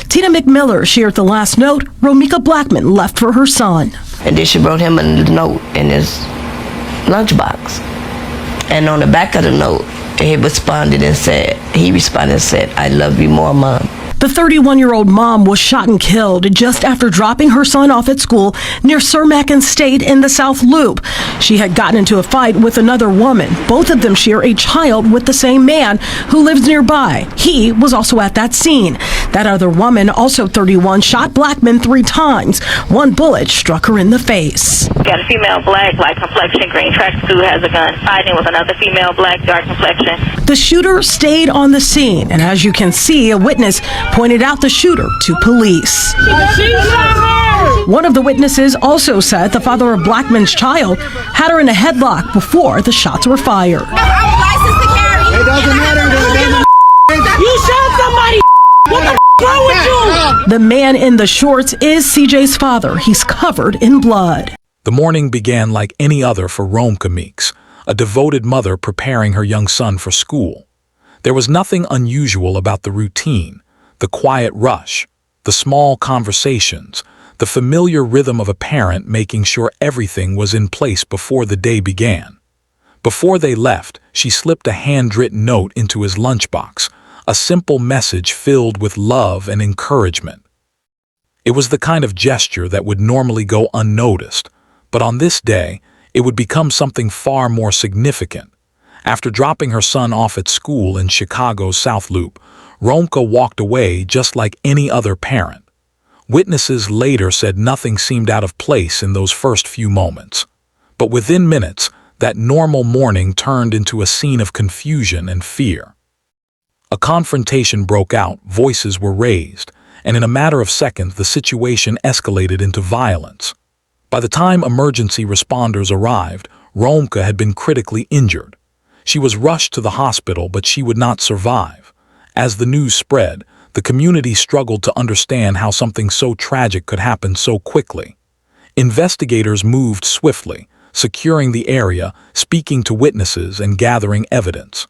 Tina McMiller shared the last note Romeca Blackman left for her son. And then she wrote him a note in his lunchbox. And on the back of the note, he responded and said, "I love you more, Mom." The 31-year-old mom was shot and killed just after dropping her son off at school near Romeca State in the South Loop. She had gotten into a fight with another woman. Both of them share a child with the same man who lives nearby. He was also at that scene. That other woman, also 31, shot Blackman 3 times. One bullet struck her in the face. Got a female black, light complexion, green tracksuit, has a gun, fighting with another female black, dark complexion. The shooter stayed on the scene, and as you can see, a witness pointed out the shooter to police. One of the witnesses also said the father of Blackman's child had her in a headlock before the shots were fired. I'm licensed to carry. It doesn't matter. You shot somebody. What the wrong with you? The man in the shorts is CJ's father. He's covered in blood. The morning began like any other for Romeca Meeks, a devoted mother preparing her young son for school. There was nothing unusual about the routine, the quiet rush, the small conversations, the familiar rhythm of a parent making sure everything was in place before the day began. Before they left, she slipped a handwritten note into his lunchbox, a simple message filled with love and encouragement. It was the kind of gesture that would normally go unnoticed, but on this day, it would become something far more significant. After dropping her son off at school in Chicago's South Loop, Romeca walked away just like any other parent. Witnesses later said nothing seemed out of place in those first few moments. But within minutes, that normal morning turned into a scene of confusion and fear. A confrontation broke out, voices were raised, and in a matter of seconds, the situation escalated into violence. By the time emergency responders arrived, Romeca had been critically injured. She was rushed to the hospital, but she would not survive. As the news spread, the community struggled to understand how something so tragic could happen so quickly. Investigators moved swiftly, securing the area, speaking to witnesses, and gathering evidence.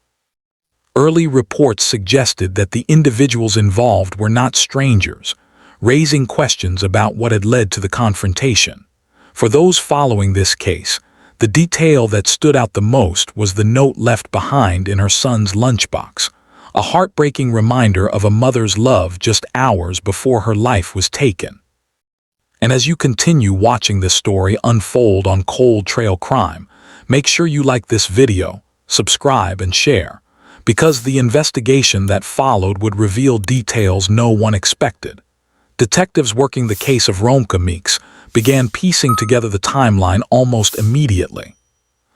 Early reports suggested that the individuals involved were not strangers, raising questions about what had led to the confrontation. For those following this case, the detail that stood out the most was the note left behind in her son's lunchbox, a heartbreaking reminder of a mother's love just hours before her life was taken. And as you continue watching this story unfold on Cold Trail Crime, make sure you like this video, subscribe, and share, because the investigation that followed would reveal details no one expected. Detectives working the case of Romeca Meeks began piecing together the timeline almost immediately.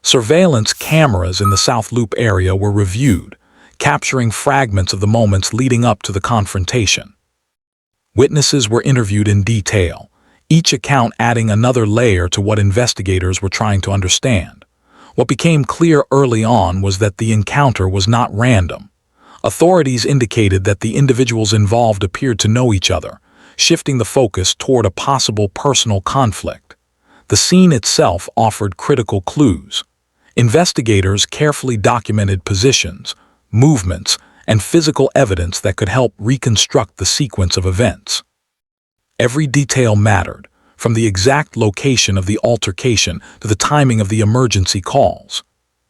Surveillance cameras in the South Loop area were reviewed, capturing fragments of the moments leading up to the confrontation. Witnesses were interviewed in detail, each account adding another layer to what investigators were trying to understand. What became clear early on was that the encounter was not random. Authorities indicated that the individuals involved appeared to know each other, shifting the focus toward a possible personal conflict. The scene itself offered critical clues. Investigators carefully documented positions, movements, and physical evidence that could help reconstruct the sequence of events. Every detail mattered, from the exact location of the altercation to the timing of the emergency calls.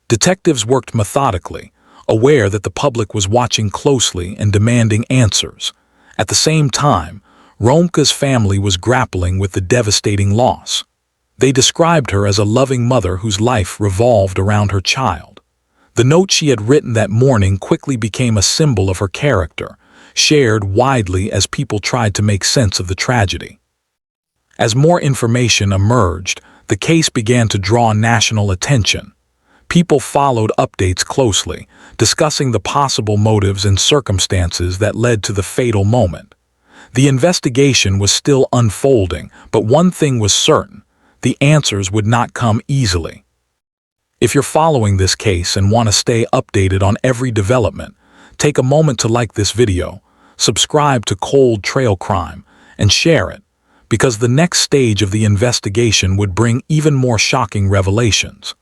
Detectives worked methodically, aware that the public was watching closely and demanding answers. At the same time, Romeca's family was grappling with the devastating loss. They described her as a loving mother whose life revolved around her child. The note she had written that morning quickly became a symbol of her character, shared widely as people tried to make sense of the tragedy. As more information emerged, the case began to draw national attention. People followed updates closely, discussing the possible motives and circumstances that led to the fatal moment. The investigation was still unfolding, but one thing was certain: the answers would not come easily. If you're following this case and want to stay updated on every development, take a moment to like this video, subscribe to Cold Trail Crime, and share it, because the next stage of the investigation would bring even more shocking revelations.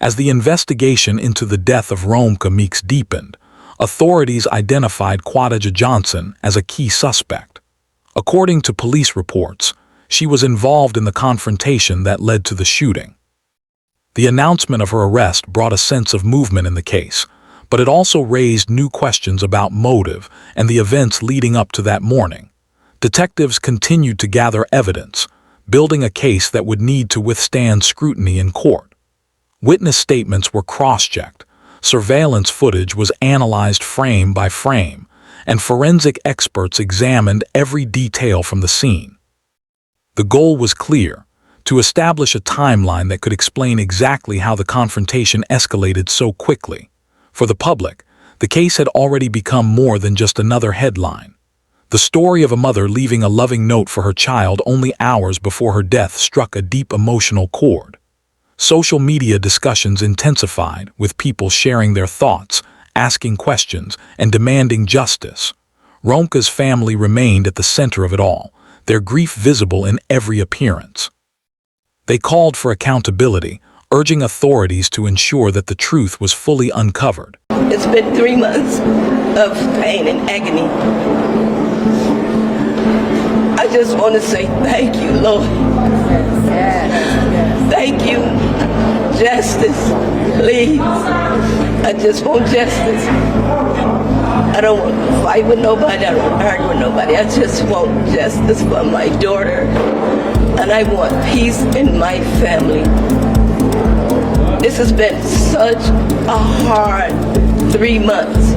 As the investigation into the death of Romeca Meeks deepened, authorities identified Quadajah Johnson as a key suspect. According to police reports, she was involved in the confrontation that led to the shooting. The announcement of her arrest brought a sense of movement in the case, but it also raised new questions about motive and the events leading up to that morning. Detectives continued to gather evidence, building a case that would need to withstand scrutiny in court. Witness statements were cross-checked, surveillance footage was analyzed frame by frame, and forensic experts examined every detail from the scene. The goal was clear: to establish a timeline that could explain exactly how the confrontation escalated so quickly. For the public, the case had already become more than just another headline. The story of a mother leaving a loving note for her child only hours before her death struck a deep emotional chord. Social media discussions intensified, with people sharing their thoughts, asking questions, and demanding justice. Romeca's family remained at the center of it all, their grief visible in every appearance. They called for accountability, urging authorities to ensure that the truth was fully uncovered. It's been 3 months of pain and agony. I just want to say thank you, Lord. Thank you. Justice, please. I just want justice. I don't want to fight with nobody. I don't want to argue with nobody. I just want justice for my daughter. And I want peace in my family. This has been such a hard 3 months.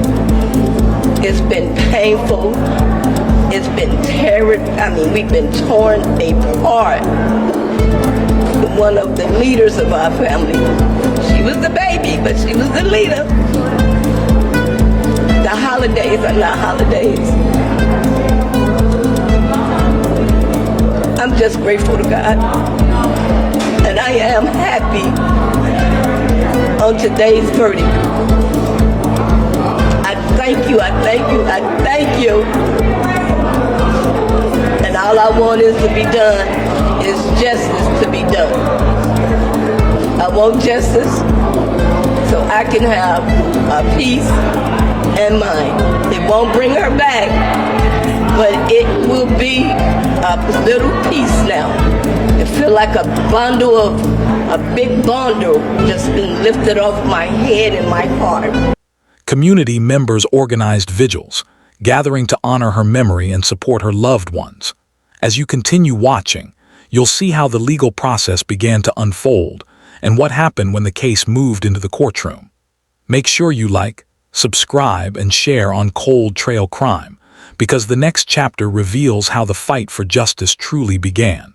It's been painful. It's been we've been torn apart. One of the leaders of our family, she was the baby, but she was the leader. The holidays are not holidays. I'm just grateful to God. And I am happy on today's verdict. I thank you, I thank you, I thank you. And all I want is to be done, is justice to be done. I want justice so I can have a peace and mind. It won't bring her back, but it will be a little peace now. It feels like a big bundle just been lifted off my head and my heart. Community members organized vigils, gathering to honor her memory and support her loved ones. As you continue watching, you'll see how the legal process began to unfold and what happened when the case moved into the courtroom. Make sure you like, subscribe, and share on Cold Trail Crime, because the next chapter reveals how the fight for justice truly began.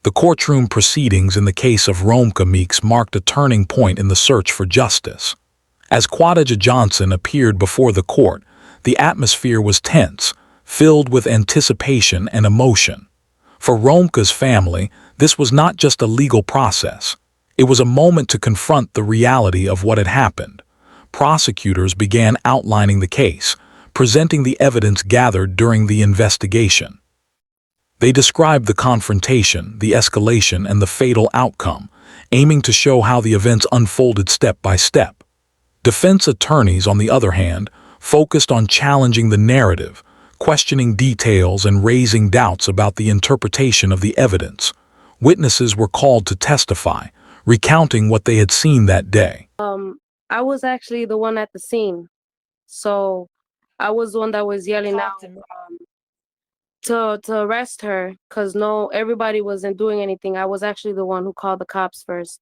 The courtroom proceedings in the case of Romeca Meeks marked a turning point in the search for justice. As Quadajah Johnson appeared before the court, the atmosphere was tense, filled with anticipation and emotion. For Romeca's family, this was not just a legal process. It was a moment to confront the reality of what had happened. Prosecutors began outlining the case, presenting the evidence gathered during the investigation. They described the confrontation, the escalation, and the fatal outcome, aiming to show how the events unfolded step by step. Defense attorneys, on the other hand, focused on challenging the narrative, questioning details, and raising doubts about the interpretation of the evidence. Witnesses were called to testify, recounting what they had seen that day. I was actually the one at the scene, so I was the one that was yelling out to arrest her, because everybody wasn't doing anything. I was actually the one who called the cops first,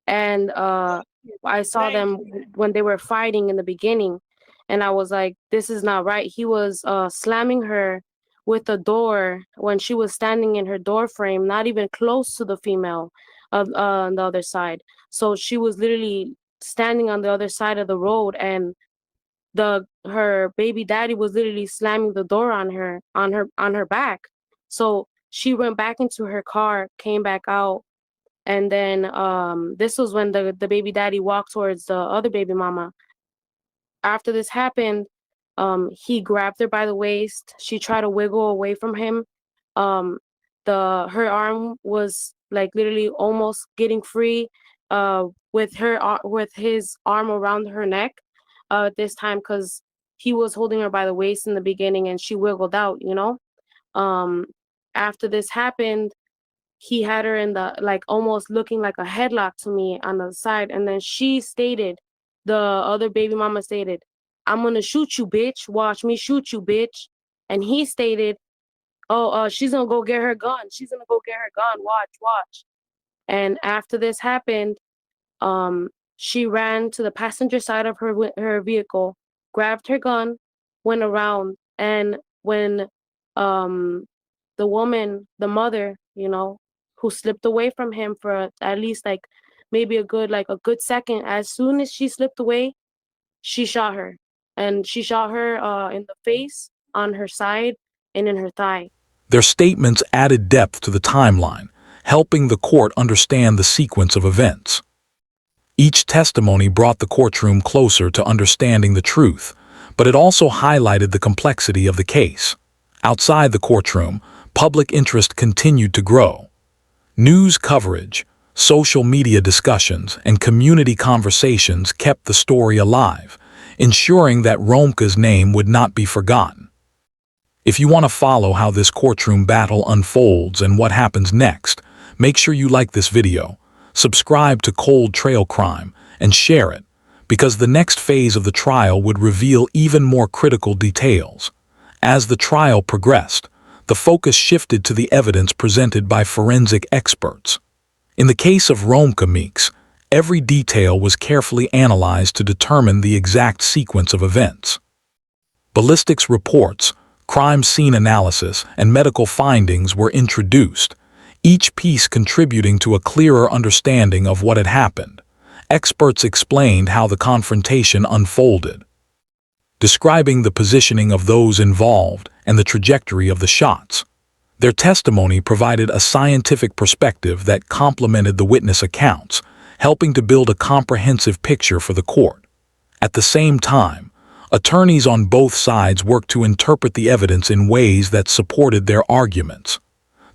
and I saw them when they were fighting in the beginning, and I was like, this is not right. He was slamming her with the door when she was standing in her door frame, not even close to the female on the other side. So she was literally standing on the other side of the road, and her baby daddy was literally slamming the door on her back. So she went back into her car, came back out, and then this was when the baby daddy walked towards the other baby mama. After this happened, he grabbed her by the waist. She tried to wiggle away from him. Her arm was like literally almost getting free, with his arm around her neck this time, because he was holding her by the waist in the beginning and she wiggled out, Um, After this happened, he had her in the, like, almost looking like a headlock to me on the side, and then she stated, the other baby mama stated, "I'm gonna shoot you, bitch. Watch me shoot you, bitch." And he stated, "Oh, she's gonna go get her gun. She's gonna go get her gun. Watch, watch." And after this happened, she ran to the passenger side of her vehicle, grabbed her gun, went around, and when um, the woman, the mother, who slipped away from him for at least like maybe a good second, as soon as she slipped away, she shot her, and she shot her in the face, on her side, and in her thigh. Their statements added depth to the timeline, helping the court understand the sequence of events. Each testimony brought the courtroom closer to understanding the truth, but it also highlighted the complexity of the case. Outside the courtroom, public interest continued to grow. News coverage, social media discussions, and community conversations kept the story alive, ensuring that Romeca's name would not be forgotten. If you want to follow how this courtroom battle unfolds and what happens next, make sure you like this video, subscribe to Cold Trail Crime, and share it, because the next phase of the trial would reveal even more critical details. As the trial progressed, the focus shifted to the evidence presented by forensic experts. In the case of Romeca Meeks, every detail was carefully analyzed to determine the exact sequence of events. Ballistics reports, crime scene analysis, and medical findings were introduced, each piece contributing to a clearer understanding of what had happened. Experts explained how the confrontation unfolded, describing the positioning of those involved and the trajectory of the shots. Their testimony provided a scientific perspective that complemented the witness accounts, helping to build a comprehensive picture for the court. At the same time, attorneys on both sides worked to interpret the evidence in ways that supported their arguments.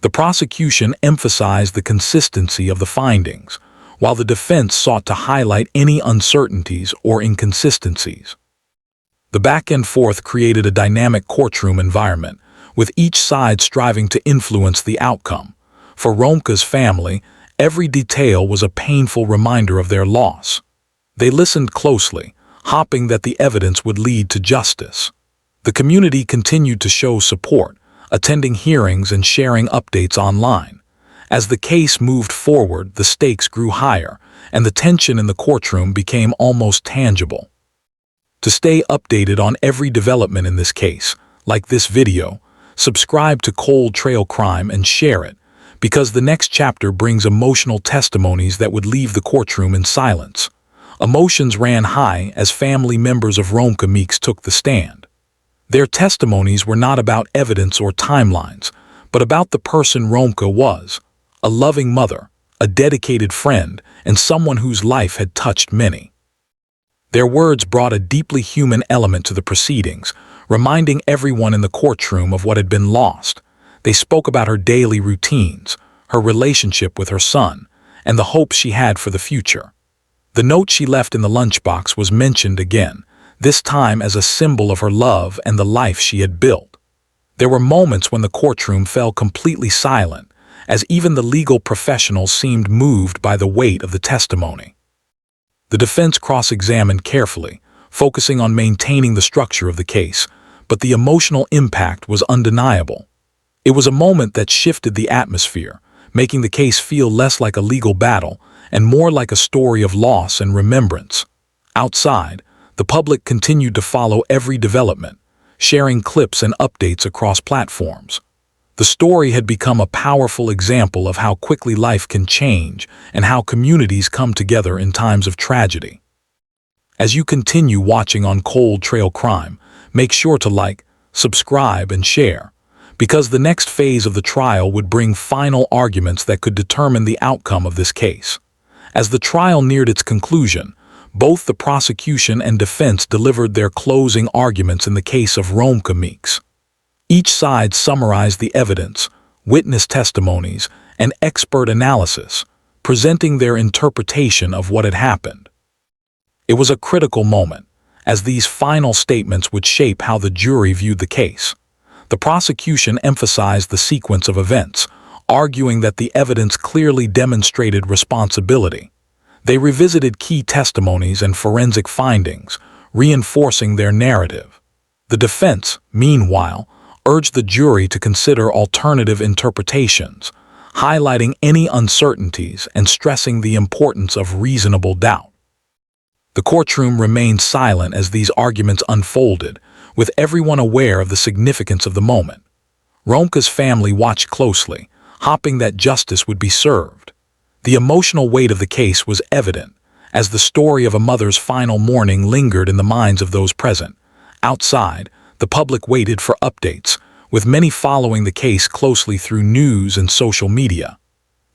The prosecution emphasized the consistency of the findings, while the defense sought to highlight any uncertainties or inconsistencies. The back-and-forth created a dynamic courtroom environment, with each side striving to influence the outcome. For Romeca's family, every detail was a painful reminder of their loss. They listened closely, hoping that the evidence would lead to justice. The community continued to show support, attending hearings and sharing updates online. As the case moved forward, the stakes grew higher, and the tension in the courtroom became almost tangible. To stay updated on every development in this case, like this video, subscribe to Cold Trail Crime and share it, because the next chapter brings emotional testimonies that would leave the courtroom in silence. Emotions ran high as family members of Romeca Meeks took the stand. Their testimonies were not about evidence or timelines, but about the person Romeca was, a loving mother, a dedicated friend, and someone whose life had touched many. Their words brought a deeply human element to the proceedings, reminding everyone in the courtroom of what had been lost. They spoke about her daily routines, her relationship with her son, and the hope she had for the future. The note she left in the lunchbox was mentioned again, this time as a symbol of her love and the life she had built. There were moments when the courtroom fell completely silent, as even the legal professionals seemed moved by the weight of the testimony. The defense cross-examined carefully, focusing on maintaining the structure of the case, but the emotional impact was undeniable. It was a moment that shifted the atmosphere, making the case feel less like a legal battle and more like a story of loss and remembrance. Outside, the public continued to follow every development, sharing clips and updates across platforms. The story had become a powerful example of how quickly life can change and how communities come together in times of tragedy. As you continue watching on Cold Trail Crime, make sure to like, subscribe, and share, because the next phase of the trial would bring final arguments that could determine the outcome of this case. As the trial neared its conclusion, both the prosecution and defense delivered their closing arguments in the case of Romeca Meeks. Each side summarized the evidence, witness testimonies, and expert analysis, presenting their interpretation of what had happened. It was a critical moment, as these final statements would shape how the jury viewed the case. The prosecution emphasized the sequence of events, arguing that the evidence clearly demonstrated responsibility. They revisited key testimonies and forensic findings, reinforcing their narrative. The defense, meanwhile, urged the jury to consider alternative interpretations, highlighting any uncertainties and stressing the importance of reasonable doubt. The courtroom remained silent as these arguments unfolded, with everyone aware of the significance of the moment. Romeca's family watched closely, hoping that justice would be served. The emotional weight of the case was evident, as the story of a mother's final mourning lingered in the minds of those present. Outside, the public waited for updates, with many following the case closely through news and social media.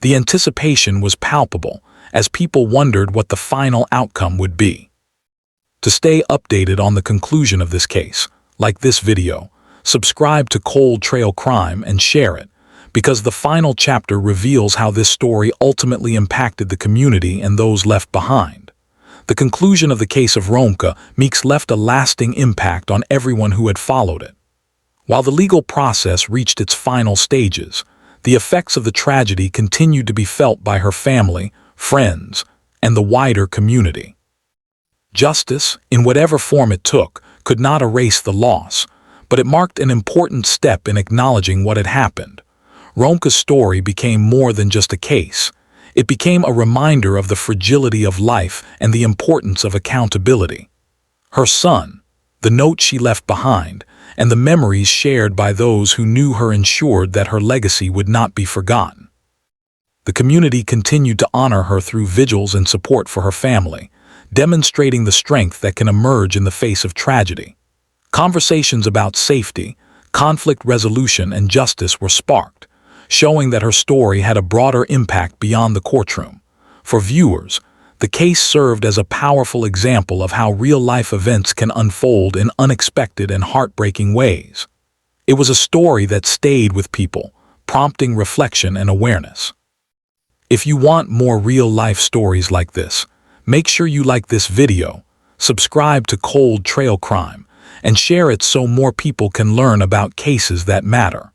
The anticipation was palpable, as people wondered what the final outcome would be. To stay updated on the conclusion of this case, like this video, subscribe to Cold Trail Crime and share it, because the final chapter reveals how this story ultimately impacted the community and those left behind. The conclusion of the case of Romeca Meeks left a lasting impact on everyone who had followed it. While the legal process reached its final stages, the effects of the tragedy continued to be felt by her family, friends, and the wider community. Justice, in whatever form it took, could not erase the loss, but it marked an important step in acknowledging what had happened. Romeca's story became more than just a case. It became a reminder of the fragility of life and the importance of accountability. Her son, the note she left behind, and the memories shared by those who knew her ensured that her legacy would not be forgotten. The community continued to honor her through vigils and support for her family, demonstrating the strength that can emerge in the face of tragedy. Conversations about safety, conflict resolution, and justice were sparked, showing that her story had a broader impact beyond the courtroom. For viewers, the case served as a powerful example of how real-life events can unfold in unexpected and heartbreaking ways. It was a story that stayed with people, prompting reflection and awareness. If you want more real-life stories like this, make sure you like this video, subscribe to Cold Trail Crime, and share it so more people can learn about cases that matter.